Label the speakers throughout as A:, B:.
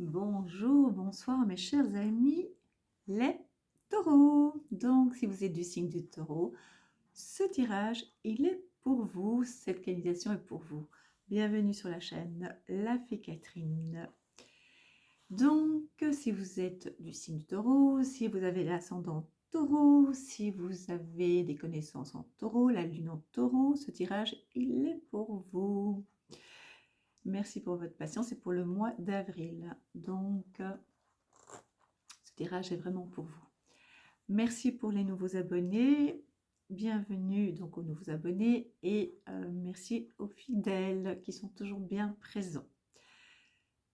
A: Bonjour, bonsoir mes chers amis, les taureaux. Donc, si vous êtes du signe du taureau, ce tirage, il est pour vous, cette canalisation est pour vous. Bienvenue sur la chaîne La Fée Catherine. Donc, si vous êtes du signe du taureau, si vous avez l'ascendant taureau, si vous avez des connaissances en taureau, la lune en taureau, ce tirage, il est pour vous. Merci pour votre patience, c'est pour le mois d'avril. Donc, ce tirage est vraiment pour vous. Merci pour les nouveaux abonnés. Bienvenue donc aux nouveaux abonnés et merci aux fidèles qui sont toujours bien présents.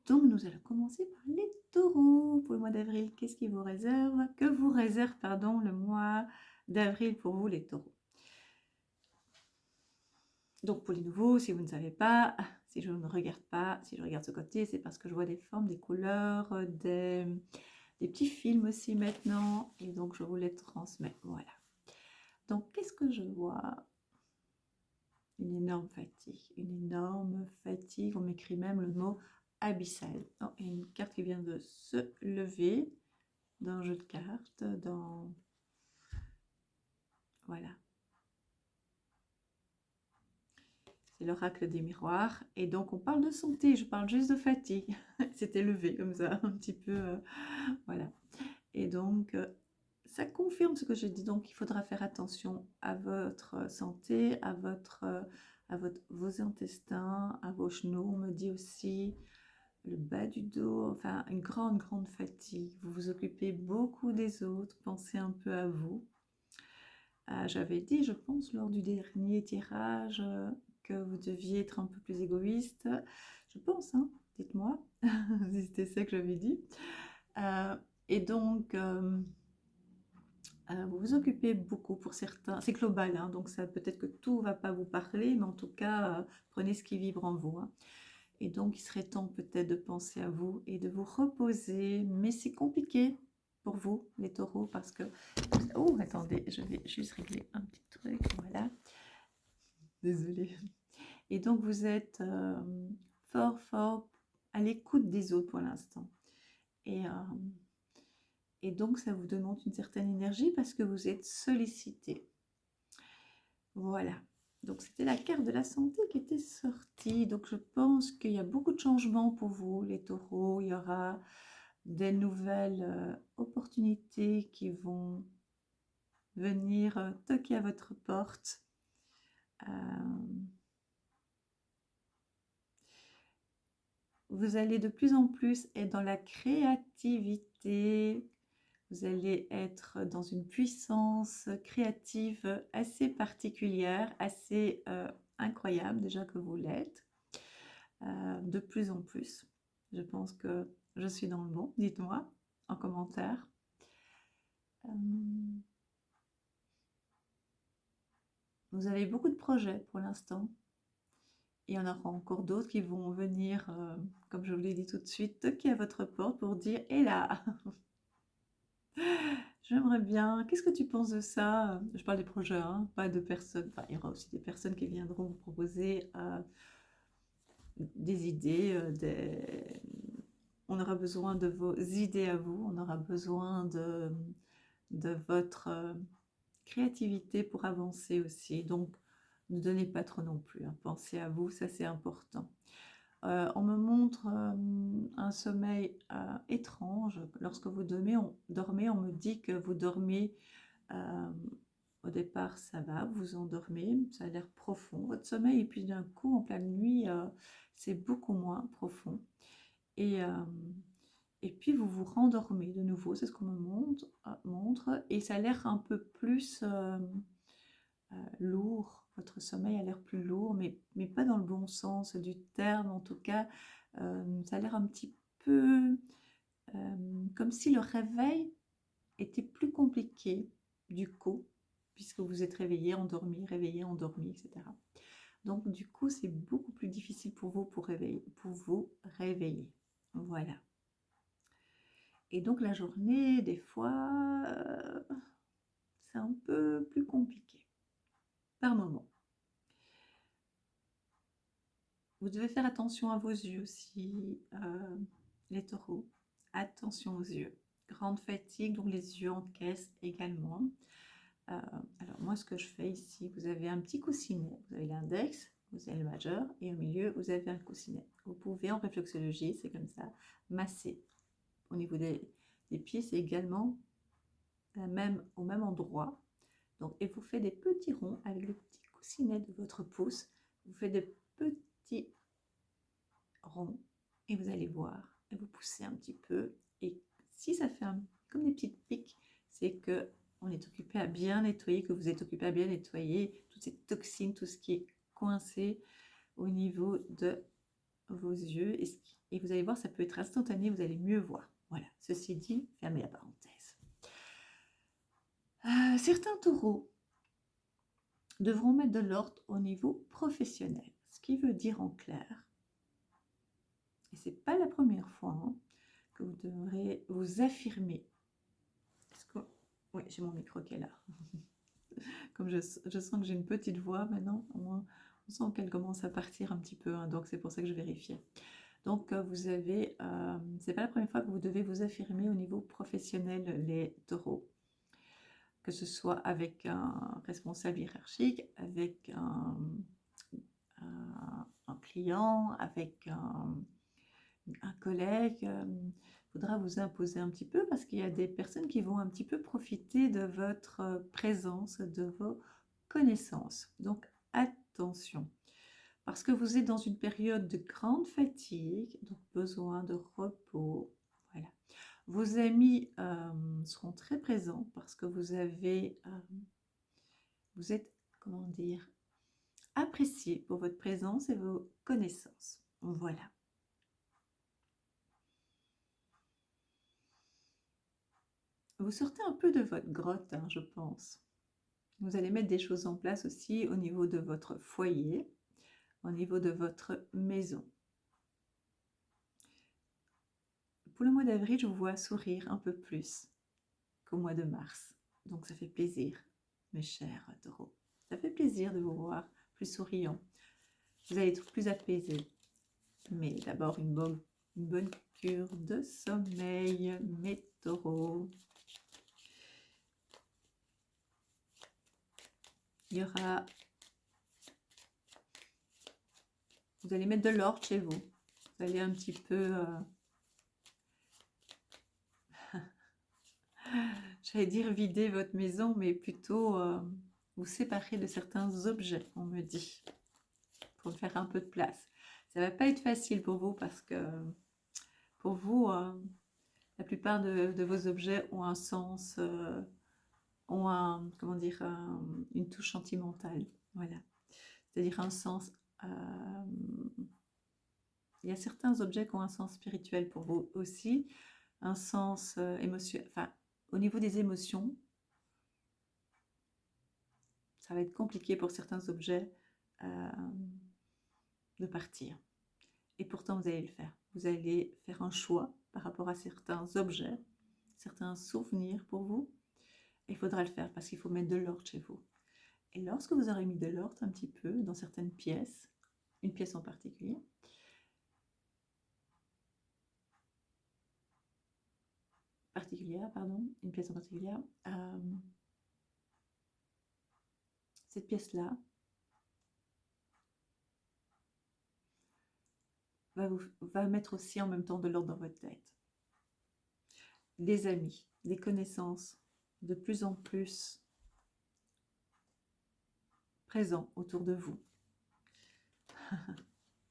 A: Donc nous allons commencer par les taureaux pour le mois d'avril. Qu'est-ce qui vous réserve? Que vous réserve, pardon, le mois d'avril pour vous les taureaux? Donc pour les nouveaux, si vous ne savez pas, si je ne regarde pas, si je regarde ce côté, c'est parce que je vois des formes, des couleurs, des petits films aussi maintenant, et donc je vous les transmets. Voilà. Donc qu'est-ce que je vois? Une énorme fatigue, une énorme fatigue. On m'écrit même le mot abyssal. Oh, il y a une carte qui vient de se lever dans un jeu de cartes, dans... Voilà. C'est l'oracle des miroirs. Et donc, on parle de santé, je parle juste de fatigue. C'était levé comme ça, un petit peu... voilà. Et donc, ça confirme ce que je dis. Donc, il faudra faire attention à votre santé, vos intestins, à vos genoux. On me dit aussi le bas du dos, enfin, une grande fatigue. Vous vous occupez beaucoup des autres. Pensez un peu à vous. J'avais dit, je pense, lors du dernier tirage, que vous deviez être un peu plus égoïste. Je pense, hein, dites-moi, si c'était ça que j'avais dit. Et donc, vous vous occupez beaucoup pour certains. C'est global, hein, donc ça peut-être que tout ne va pas vous parler, mais en tout cas, prenez ce qui vibre en vous. Hein. Et donc, il serait temps peut-être de penser à vous et de vous reposer. Mais c'est compliqué pour vous, les taureaux, parce que... Oh, attendez, je vais juste régler un petit truc. Voilà. Désolée. Et donc, vous êtes fort à l'écoute des autres pour l'instant. Et donc, ça vous demande une certaine énergie parce que vous êtes sollicité. Voilà. Donc, c'était la carte de la santé qui était sortie. Donc, je pense qu'il y a beaucoup de changements pour vous, les taureaux. Il y aura des nouvelles opportunités qui vont venir toquer à votre porte. Vous allez de plus en plus être dans la créativité. Vous allez être dans une puissance créative assez particulière, assez incroyable déjà que vous l'êtes. De plus en plus. Je pense que je suis dans le bon. Dites-moi en commentaire. Vous avez beaucoup de projets pour l'instant. Il y en aura encore d'autres qui vont venir, comme je vous l'ai dit tout de suite, toquer à votre porte pour dire « Et là, j'aimerais bien, qu'est-ce que tu penses de ça ?» Je parle des projets, hein, pas de personnes. Enfin, il y aura aussi des personnes qui viendront vous proposer des idées, on aura besoin de vos idées à vous, on aura besoin de votre créativité pour avancer aussi. Donc, ne donnez pas trop non plus. Hein. Pensez à vous, ça c'est important. On me montre un sommeil étrange. Lorsque vous dormez, on me dit que vous dormez. Au départ, ça va, vous endormez, ça a l'air profond, votre sommeil, et puis d'un coup, en pleine nuit, c'est beaucoup moins profond. Et puis, vous vous rendormez de nouveau, c'est ce qu'on me montre, et ça a l'air un peu plus lourd. Votre sommeil a l'air plus lourd, mais pas dans le bon sens du terme. En tout cas, ça a l'air un petit peu comme si le réveil était plus compliqué du coup, puisque vous êtes réveillé, endormi, etc. Donc du coup, c'est beaucoup plus difficile pour vous pour vous réveiller. Voilà. Et donc la journée, des fois, c'est un peu plus compliqué par moment. Vous devez faire attention à vos yeux aussi. les taureaux, attention aux yeux. Grande fatigue, donc les yeux encaissent également. Alors moi, ce que je fais ici, vous avez un petit coussinet. Vous avez l'index, vous avez le majeur, et au milieu, vous avez un coussinet. Vous pouvez, en réflexologie, c'est comme ça, masser. Au niveau des pieds, c'est également au même endroit. Donc, et vous faites des petits ronds avec le petit coussinet de votre pouce. Vous faites des petits ronds et vous allez voir. Et vous poussez un petit peu. Et si ça fait comme des petites piques, c'est que on est occupé à bien nettoyer, que vous êtes occupé à bien nettoyer toutes ces toxines, tout ce qui est coincé au niveau de vos yeux. Et vous allez voir, ça peut être instantané, vous allez mieux voir. Voilà, ceci dit, fermez la parenthèse. Certains taureaux devront mettre de l'ordre au niveau professionnel. Ce qui veut dire en clair, et ce n'est pas la première fois que vous devrez vous affirmer. Oui, j'ai mon micro qui est là. Comme je sens que j'ai une petite voix maintenant, on sent qu'elle commence à partir un petit peu, donc c'est pour ça que je vérifiais. Donc vous avez, c'est pas la première fois que vous devez vous affirmer au niveau professionnel, les taureaux. Que ce soit avec un responsable hiérarchique, avec un client, avec un collègue, il faudra vous imposer un petit peu parce qu'il y a des personnes qui vont un petit peu profiter de votre présence, de vos connaissances. Donc attention, parce que vous êtes dans une période de grande fatigue, donc besoin de repos. Voilà. Vos amis seront très présents parce que vous êtes, comment dire, apprécié pour votre présence et vos connaissances. Voilà. Vous sortez un peu de votre grotte, je pense. Vous allez mettre des choses en place aussi au niveau de votre foyer, au niveau de votre maison. Pour le mois d'avril, je vous vois sourire un peu plus qu'au mois de mars. Donc ça fait plaisir, mes chers taureaux. Ça fait plaisir de vous voir plus souriant. Vous allez être plus apaisés. Mais d'abord, une bonne cure de sommeil, mes taureaux. Il y aura... Vous allez mettre de l'ordre chez vous. Vous allez un petit peu... j'allais dire vider votre maison, mais plutôt vous séparer de certains objets, on me dit, pour faire un peu de place. Ça ne va pas être facile pour vous parce que pour vous, la plupart de vos objets ont un sens, comment dire, une touche sentimentale. Voilà. C'est-à-dire un sens... il y a certains objets qui ont un sens spirituel pour vous aussi, un sens émotionnel, enfin, au niveau des émotions, ça va être compliqué pour certains objets de partir. Et pourtant, vous allez le faire. Vous allez faire un choix par rapport à certains objets, certains souvenirs pour vous. Et il faudra le faire parce qu'il faut mettre de l'ordre chez vous. Et lorsque vous aurez mis de l'ordre un petit peu dans certaines pièces, une pièce en particulier, une pièce en particulier, cette pièce-là va mettre aussi en même temps de l'ordre dans votre tête. Des amis, des connaissances de plus en plus présents autour de vous.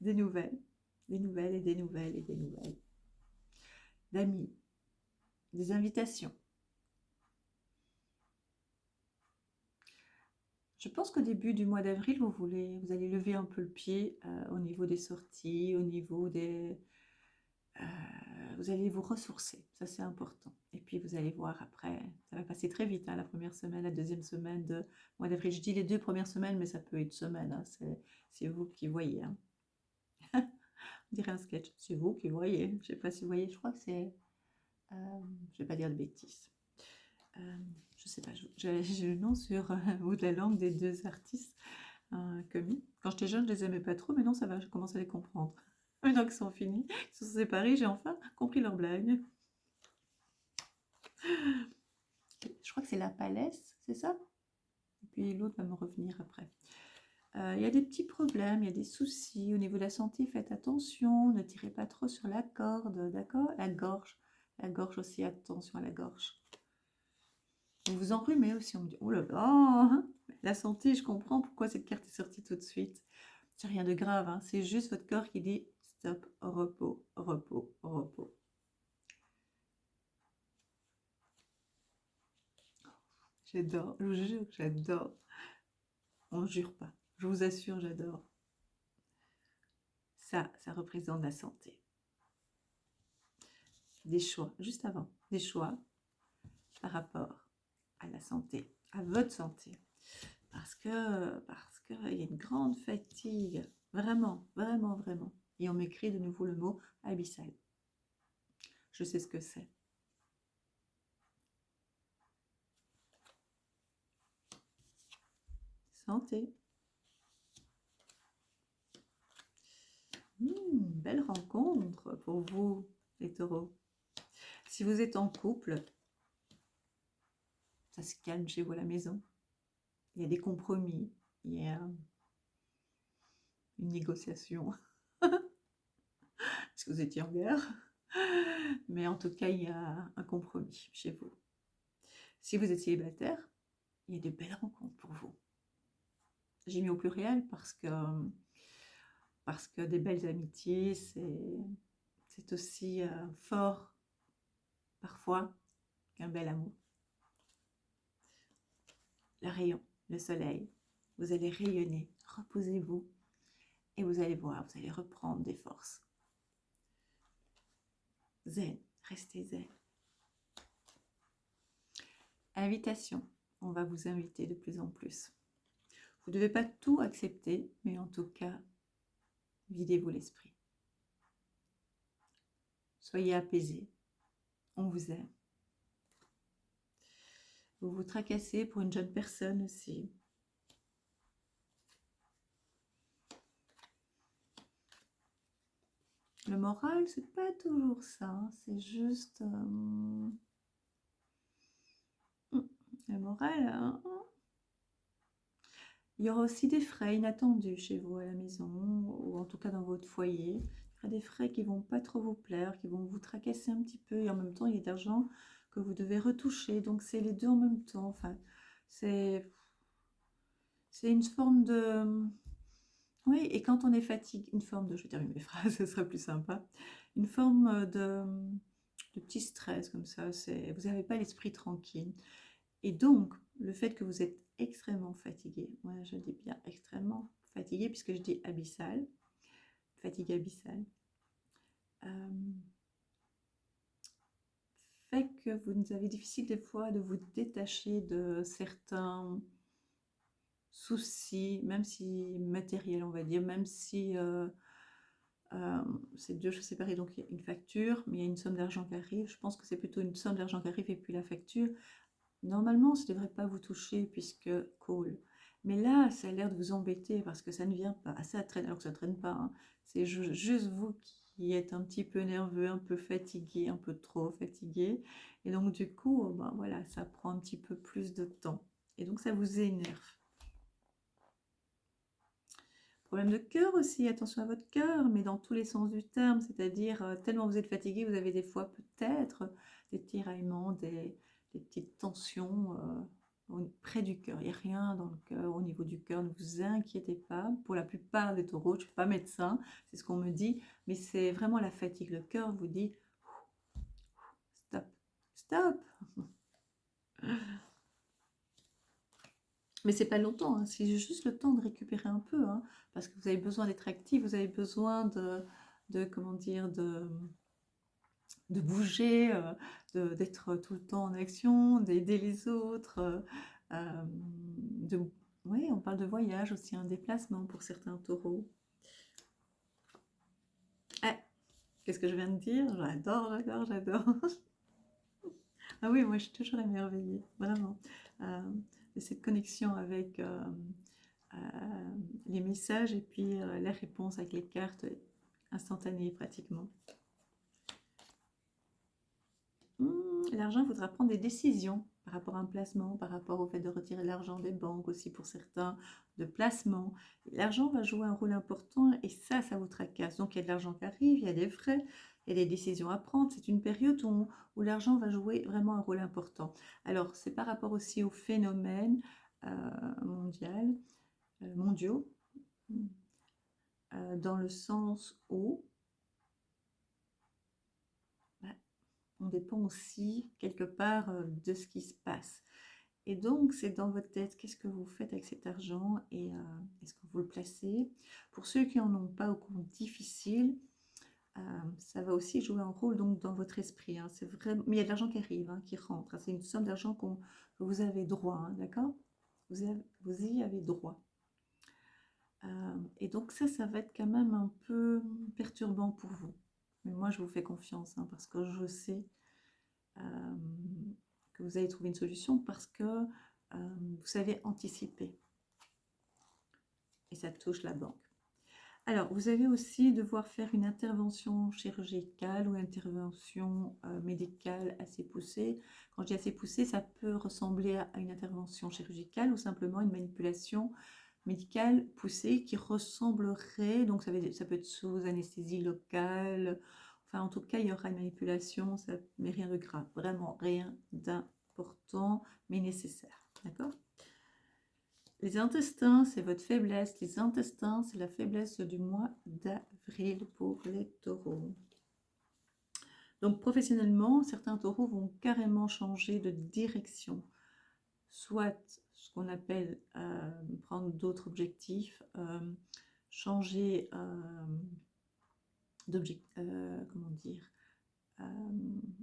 A: Des nouvelles et des nouvelles et des nouvelles. D'amis, des invitations. Je pense qu'au début du mois d'avril, vous allez lever un peu le pied au niveau des sorties, au niveau des... vous allez vous ressourcer, ça c'est important. Et puis vous allez voir après, ça va passer très vite, la première semaine, la deuxième semaine de mois d'avril. Je dis les 2 premières semaines, mais ça peut être semaine, c'est vous qui voyez. On dirait un sketch, c'est vous qui voyez. Je ne sais pas si vous voyez, je crois que c'est... je ne vais pas dire de bêtises. Je ne sais pas, j'ai le nom sur bout de la langue des 2 artistes commis. Quand j'étais jeune, je les aimais pas trop, mais non, ça va, je commence à les comprendre. Maintenant qu'ils sont finis, ils se sont séparés, j'ai enfin compris leur blague. Je crois que c'est la palès, c'est ça? Et puis l'autre va me revenir après. Il y a des petits problèmes, il y a des soucis au niveau de la santé, faites attention, ne tirez pas trop sur la corde, d'accord? La gorge aussi, attention à la gorge. Vous vous enrhumez aussi, on me dit, oh là là, la santé, je comprends pourquoi cette carte est sortie tout de suite. C'est rien de grave, hein, c'est juste votre corps qui dit stop, repos, repos, repos. J'adore, je vous jure, j'adore. On ne jure pas, je vous assure, j'adore. Ça représente la santé. Des choix, juste avant, des choix par rapport à la santé, à votre santé. Parce qu'il y a une grande fatigue, vraiment, vraiment, vraiment. Et on m'écrit de nouveau le mot abyssal. Je sais ce que c'est. Santé. Belle rencontre pour vous, les taureaux. Si vous êtes en couple, ça se calme chez vous à la maison. Il y a des compromis, il y a une négociation. Parce que vous étiez en guerre. Mais en tout cas, il y a un compromis chez vous. Si vous êtes célibataire, il y a de belles rencontres pour vous. J'ai mis au pluriel parce que des belles amitiés, c'est aussi fort parfois qu'un bel amour. Le rayon, le soleil, vous allez rayonner, reposez-vous et vous allez voir, vous allez reprendre des forces. Zen, restez zen. Invitation, on va vous inviter de plus en plus. Vous ne devez pas tout accepter, mais en tout cas, videz-vous l'esprit. Soyez apaisés, on vous aime. Vous vous tracassez pour une jeune personne aussi. Le moral, c'est pas toujours ça, hein, c'est juste... le moral, hein. Il y aura aussi des frais inattendus chez vous à la maison, ou en tout cas dans votre foyer. Il y aura des frais qui vont pas trop vous plaire, qui vont vous tracasser un petit peu, et en même temps, il y a de l'argent que vous devez retoucher, donc c'est les deux en même temps. Enfin, c'est une forme de... Oui, et quand on est fatigué, une forme de... Je vais terminer mes phrases, ce serait plus sympa. Une forme de petit stress comme ça, vous n'avez pas l'esprit tranquille. Et donc, le fait que vous êtes extrêmement fatigué, moi je dis bien extrêmement fatigué, puisque je dis abyssal, fatigue abyssale, fait que vous avez difficile des fois de vous détacher de certains soucis, même si matériels on va dire, même si c'est deux choses séparées, donc il y a une facture, mais il y a une somme d'argent qui arrive, je pense que c'est plutôt une somme d'argent qui arrive et puis la facture. Normalement, ça ne devrait pas vous toucher puisque cool. Mais là, ça a l'air de vous embêter parce que ça ne vient pas. Ça traîne alors que ça ne traîne pas, hein. C'est juste vous qui êtes un petit peu nerveux, un peu fatigué, un peu trop fatigué. Et donc, du coup, ben voilà, ça prend un petit peu plus de temps. Et donc, ça vous énerve. Problème de cœur aussi, attention à votre cœur, mais dans tous les sens du terme. C'est-à-dire, tellement vous êtes fatigué, vous avez des fois peut-être des tiraillements, des petites tensions près du cœur. Il n'y a rien dans le cœur, au niveau du cœur, ne vous inquiétez pas. Pour la plupart des taureaux, je ne suis pas médecin, c'est ce qu'on me dit, mais c'est vraiment la fatigue. Le cœur vous dit stop, stop. Mais c'est pas longtemps, hein, c'est juste le temps de récupérer un peu, hein, parce que vous avez besoin d'être actif, vous avez besoin comment dire, de bouger, d'être tout le temps en action, d'aider les autres. Oui, on parle de voyage aussi, un déplacement pour certains taureaux. Ah, qu'est-ce que je viens de dire? J'adore, j'adore, j'adore. Ah oui, moi je suis toujours émerveillée, vraiment. Cette connexion avec les messages et puis les réponses avec les cartes. instantané pratiquement. L'argent, il faudra prendre des décisions par rapport à un placement, par rapport au fait de retirer l'argent des banques aussi pour certains, de placement. L'argent va jouer un rôle important et ça vous tracasse. Donc il y a de l'argent qui arrive, il y a des frais, il y a des décisions à prendre. C'est une période où l'argent va jouer vraiment un rôle important. Alors c'est par rapport aussi aux phénomènes mondiaux, dans le sens où on dépend aussi quelque part de ce qui se passe. Et donc, c'est dans votre tête, qu'est-ce que vous faites avec cet argent et est-ce que vous le placez? Pour ceux qui n'en ont pas au compte difficile, ça va aussi jouer un rôle donc, dans votre esprit. Hein. C'est vraiment... Mais il y a de l'argent qui arrive, hein, qui rentre. Hein. C'est une somme d'argent que vous avez droit, hein, d'accord? Vous y avez droit. Et donc ça va être quand même un peu perturbant pour vous. Mais moi, je vous fais confiance, hein, parce que je sais que vous allez trouver une solution, parce que vous savez anticiper. Et ça touche la banque. Alors, vous allez aussi devoir faire une intervention chirurgicale ou intervention médicale assez poussée. Quand je dis assez poussée, ça peut ressembler à une intervention chirurgicale ou simplement une manipulation médicale poussée qui ressemblerait, donc ça peut être sous anesthésie locale, enfin en tout cas il y aura une manipulation, mais rien de grave, vraiment rien d'important, mais nécessaire, d'accord? Les intestins, c'est votre faiblesse. Les intestins, c'est la faiblesse du mois d'avril pour les taureaux. Donc, professionnellement, certains taureaux vont carrément changer de direction. Soit ce qu'on appelle prendre d'autres objectifs, changer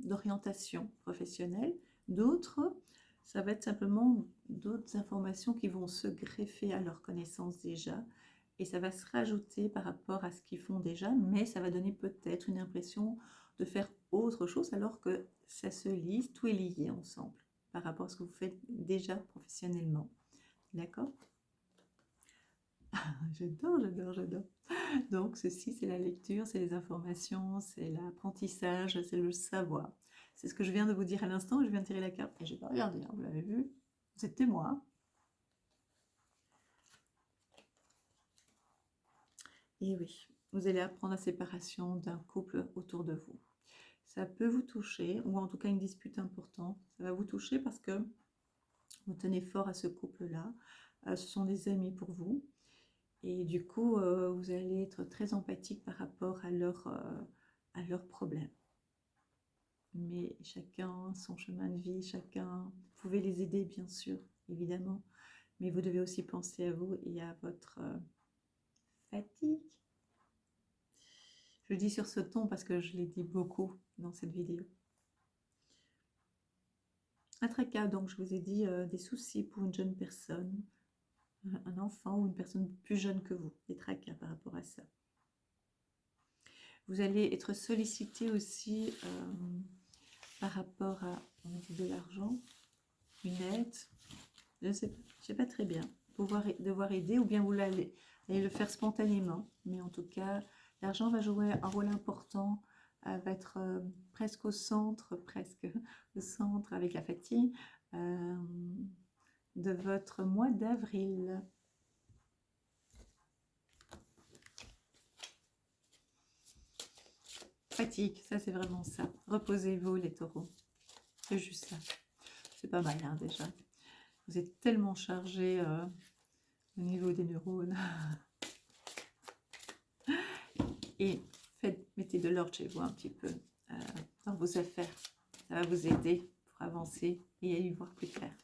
A: d'orientation professionnelle. D'autres, ça va être simplement d'autres informations qui vont se greffer à leur connaissance déjà et ça va se rajouter par rapport à ce qu'ils font déjà, mais ça va donner peut-être une impression de faire autre chose alors que ça se lie, tout est lié ensemble par rapport à ce que vous faites déjà professionnellement. D'accord? J'adore, j'adore, j'adore. Donc ceci, c'est la lecture, c'est les informations, c'est l'apprentissage, c'est le savoir. C'est ce que je viens de vous dire à l'instant, je viens de tirer la carte et je n'ai pas regardé, hein, vous l'avez vu, vous êtes témoin. Et oui, vous allez apprendre la séparation d'un couple autour de vous. Ça peut vous toucher, ou en tout cas une dispute importante, ça va vous toucher parce que vous tenez fort à ce couple-là, ce sont des amis pour vous, et du coup, vous allez être très empathique par rapport à leurs problèmes. Mais chacun son chemin de vie, chacun, vous pouvez les aider bien sûr, évidemment, mais vous devez aussi penser à vous et à votre fatigue. Je le dis sur ce ton parce que je l'ai dit beaucoup dans cette vidéo. Un tracas, donc je vous ai dit des soucis pour une jeune personne, un enfant ou une personne plus jeune que vous, des tracas par rapport à ça. Vous allez être sollicité aussi par rapport à de l'argent, une aide, je ne sais pas très bien, devoir aider ou bien vous allez le faire spontanément, mais en tout cas, l'argent va jouer un rôle important, va être presque au centre avec la fatigue de votre mois d'avril. Fatigue, ça c'est vraiment ça. Reposez-vous les taureaux, c'est juste ça. C'est pas mal hein, déjà. Vous êtes tellement chargé au niveau des neurones. Et mettez de l'ordre chez vous un petit peu dans vos affaires. Ça va vous aider pour avancer et y voir plus clair.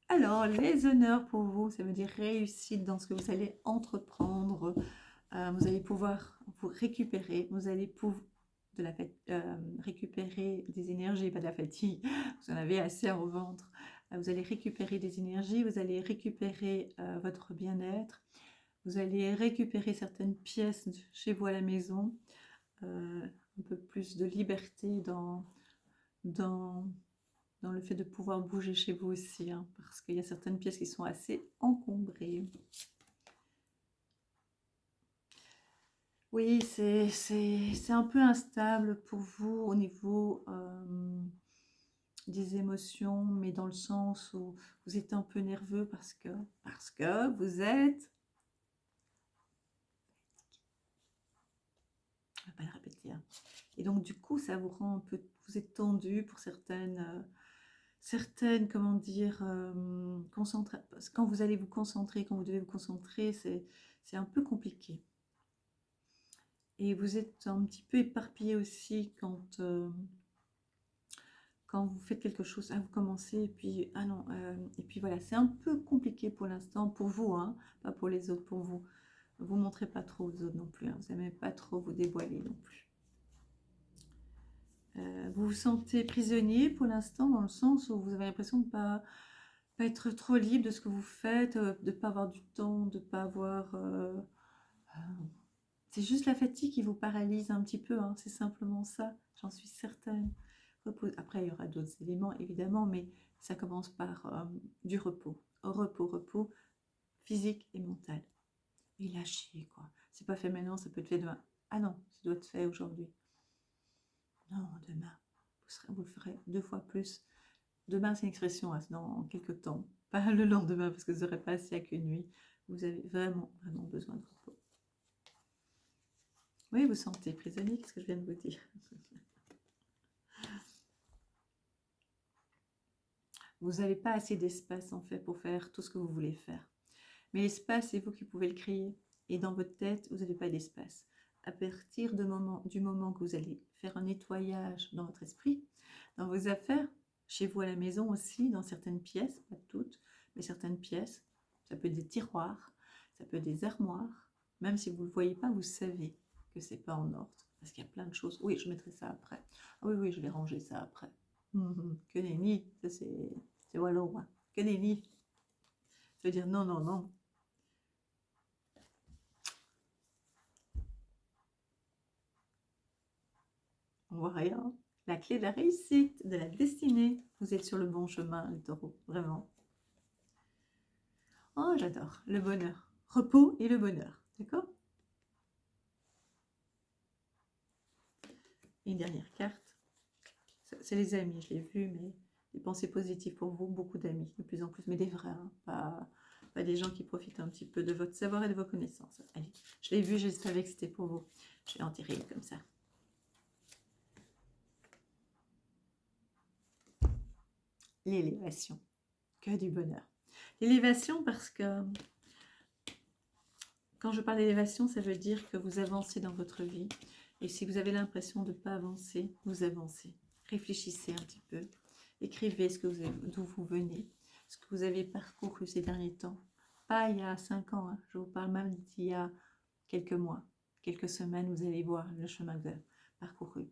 A: Alors, les honneurs pour vous, ça veut dire réussite dans ce que vous allez entreprendre. Vous allez pouvoir vous récupérer. Vous allez récupérer des énergies, pas de la fatigue. Vous en avez assez à ventre. Vous allez récupérer des énergies. Vous allez récupérer votre bien-être. Vous allez récupérer certaines pièces chez vous à la maison, un peu plus de liberté dans le fait de pouvoir bouger chez vous aussi, hein, parce qu'il y a certaines pièces qui sont assez encombrées. Oui, c'est un peu instable pour vous au niveau des émotions, mais dans le sens où vous êtes un peu nerveux parce que vous êtes, je ne vais pas le répéter, hein. Et donc du coup, ça vous rend un peu, vous êtes tendu pour certaines, comment dire, quand vous allez vous concentrer, quand vous devez vous concentrer, c'est un peu compliqué. Et vous êtes un petit peu éparpillé aussi quand vous faites quelque chose, vous commencez et puis, ah non, et puis voilà, c'est un peu compliqué pour l'instant, pour vous, hein, pas pour les autres, pour vous. Vous ne montrez pas trop aux autres non plus, hein, vous n'aimez pas trop vous dévoiler non plus. Vous vous sentez prisonnier pour l'instant, dans le sens où vous avez l'impression de ne pas être trop libre de ce que vous faites, de ne pas avoir du temps, de ne pas avoir... euh, c'est juste la fatigue qui vous paralyse un petit peu, hein, c'est simplement ça, j'en suis certaine. Après, il y aura d'autres éléments, évidemment, mais ça commence par du repos. Repos, repos, physique et mental. Et lâcher, quoi. C'est pas fait maintenant, ça peut être fait demain. Ah non, ça doit être fait aujourd'hui. Non, demain. Vous le ferez 2 fois plus. Demain, c'est une expression, hein, c'est dans quelques temps. Pas le lendemain, parce que vous n'aurez pas assez à qu'une nuit. Vous avez vraiment, vraiment besoin de repos. Oui, vous sentez prisonnier, qu'est-ce que je viens de vous dire? Vous n'avez pas assez d'espace, en fait, pour faire tout ce que vous voulez faire. Mais l'espace, c'est vous qui pouvez le créer. Et dans votre tête, vous n'avez pas d'espace. À partir du moment que vous allez faire un nettoyage dans votre esprit, dans vos affaires, chez vous à la maison aussi, dans certaines pièces, pas toutes, mais certaines pièces, ça peut être des tiroirs, ça peut être des armoires, même si vous ne le voyez pas, vous savez que c'est pas en ordre, parce qu'il y a plein de choses. Oui, je mettrai ça après. Ah oui, oui, je vais ranger ça après. Que nenni, ça c'est wallon, hein. Que nenni. Ça veut dire non, non, non. On voit rien. La clé de la réussite, de la destinée. Vous êtes sur le bon chemin, le taureau, vraiment. Oh, j'adore. Le bonheur. Repos et le bonheur. D'accord? Et une dernière carte. C'est les amis, je l'ai vu, mais des pensées positives pour vous. Beaucoup d'amis, de plus en plus, mais des vrais, hein, pas des gens qui profitent un petit peu de votre savoir et de vos connaissances. Allez, je l'ai vu, je savais que c'était pour vous. Je vais en tirer une comme ça. L'élévation. Que du bonheur. L'élévation parce que quand je parle d'élévation, ça veut dire que vous avancez dans votre vie. Et si vous avez l'impression de ne pas avancer, vous avancez. Réfléchissez un petit peu. Écrivez d'où vous venez, ce que vous avez parcouru ces derniers temps. Pas il y a 5 ans, hein. Je vous parle même d'il y a quelques mois, quelques semaines, vous allez voir le chemin que vous avez parcouru.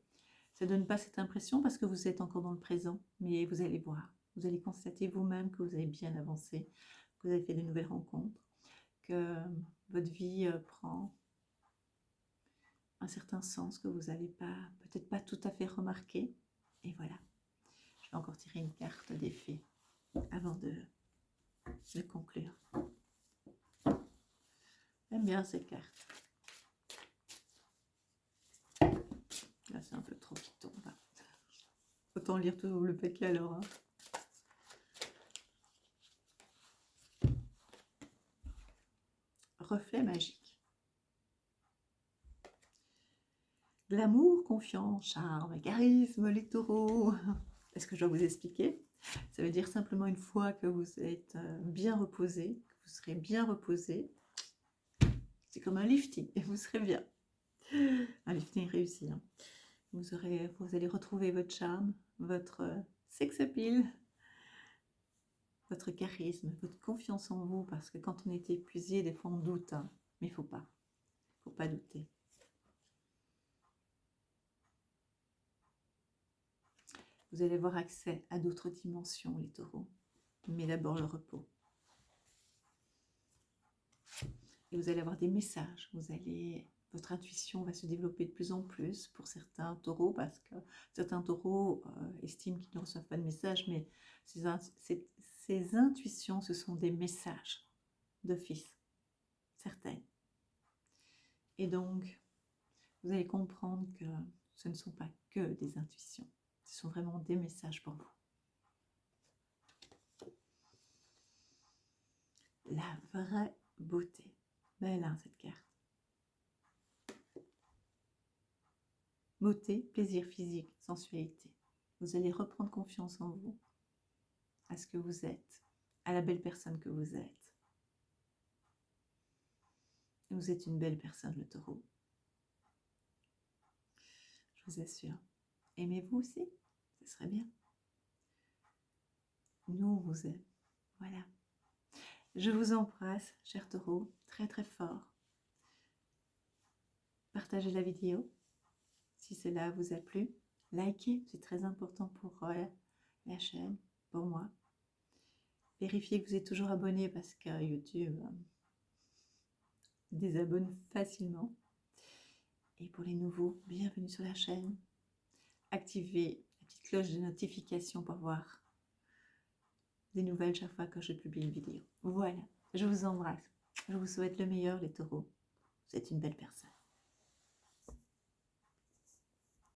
A: Ça ne donne pas cette impression parce que vous êtes encore dans le présent, mais vous allez voir. Vous allez constater vous-même que vous avez bien avancé, que vous avez fait de nouvelles rencontres, que votre vie prend un certain sens que vous n'avez pas, peut-être pas tout à fait remarqué. Et voilà, je vais encore tirer une carte d'effet avant de conclure. J'aime bien ces cartes. Là, c'est un peu trop qui tombe. Autant lire tout le paquet alors. Hein. Reflet magique. Glamour, confiance, charme, charisme, les taureaux. Est-ce que je dois vous expliquer? Ça veut dire simplement une fois que vous êtes bien reposé, que vous serez bien reposé, c'est comme un lifting et vous serez bien. Un lifting réussi. Hein. Vous allez retrouver votre charme, votre sex appeal, votre charisme, votre confiance en vous, parce que quand on est épuisé, des fois on doute, hein, mais il ne faut pas douter. Vous allez avoir accès à d'autres dimensions, les taureaux, mais d'abord le repos. Et vous allez avoir des messages, votre intuition va se développer de plus en plus pour certains taureaux, parce que certains taureaux estiment qu'ils ne reçoivent pas de messages, mais ces intuitions, ce sont des messages d'office, certaines. Et donc, vous allez comprendre que ce ne sont pas que des intuitions. Ce sont vraiment des messages pour vous. La vraie beauté. Belle, hein, cette carte. Beauté, plaisir physique, sensualité. Vous allez reprendre confiance en vous, à ce que vous êtes, à la belle personne que vous êtes. Et vous êtes une belle personne, le taureau. Je vous assure. Aimez-vous aussi? Ce serait bien. Nous, on vous aime. Voilà. Je vous embrasse, cher taureau, très très fort. Partagez la vidéo si cela vous a plu. Likez, c'est très important pour la chaîne, pour moi. Vérifiez que vous êtes toujours abonné parce que YouTube désabonne facilement. Et pour les nouveaux, bienvenue sur la chaîne. Activez la petite cloche de notification pour voir des nouvelles chaque fois que je publie une vidéo. Voilà, je vous embrasse. Je vous souhaite le meilleur, les taureaux. Vous êtes une belle personne.